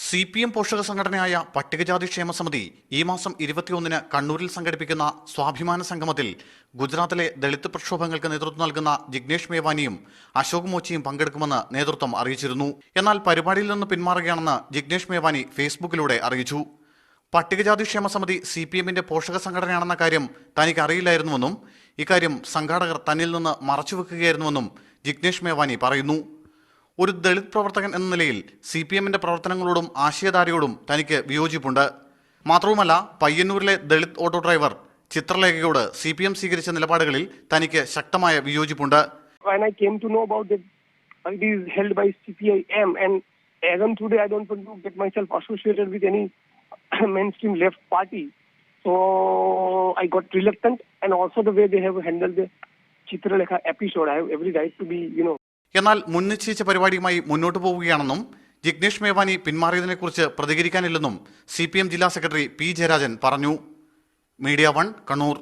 CPM പോഷക സംഘടനയായ പട്ടികജാതി ക്ഷേമ സമിതി ഈ മാസം 21-ന് കണ്ണൂരിൽ സംഘടിപ്പിക്കുന്ന സ്വാഭിമാന സംഗമത്തിൽ ഗുജറാത്തിലെ ദളിത് പ്രക്ഷോഭങ്ങൾക്ക് നേതൃത്വം നൽകുന്ന ജിഗ്നേഷ് മേവാനിയും അശോക് മോച്ചിയും പങ്കെടുക്കുമെന്ന് നേതൃത്വം അറിയിച്ചിരുന്നു. എന്നാൽ പരിപാടിയിൽ നിന്ന് പിന്മാറുകയാണെന്ന് ജിഗ്നേഷ് മേവാനി ഫേസ്ബുക്കിലൂടെ അറിയിച്ചു. പട്ടികജാതി ക്ഷേമ സമിതി CPMന്റെ പോഷക സംഘടനയാണെന്ന കാര്യം തനിക്ക് അറിയില്ലായിരുന്നുവെന്നും ഇക്കാര്യം സംഘാടകർ തന്നിൽ നിന്ന് മറച്ചുവെക്കുകയായിരുന്നുവെന്നും ജിഗ്നേഷ് മേവാനി പറയുന്നു. ഒരു ദളിത് പ്രവർത്തകൻ എന്ന നിലയിൽ CPMന്റെ പ്രവർത്തനങ്ങളോടും ആശയധാരയോടും തനിക്ക് വിയോജിപ്പുണ്ട്. മാത്രവുമല്ല, പയ്യന്നൂരിലെ ദളിത് ഓട്ടോ ഡ്രൈവർ ചിത്രലേഖയോട് CPM സ്വീകരിച്ച നിലപാടുകളിൽ തനിക്ക് ശക്തമായ വിയോജിപ്പുണ്ട്. When I came to know about that it is held by CPIM, and as on today I don't want to get myself associated with any mainstream left party, so I got reluctant, and also the way they have handled the Chitralekha episode, I have every right to be, എന്നാൽ മുൻനിശ്ചയിച്ച പരിപാടിയുമായി മുന്നോട്ടു പോവുകയാണെന്നും Jignesh Mevani പിന്മാറിയതിനെക്കുറിച്ച് പ്രതികരിക്കാനില്ലെന്നും CPM ജില്ലാ secretary P. Jayarajan പറഞ്ഞു. Media 1 Kannur.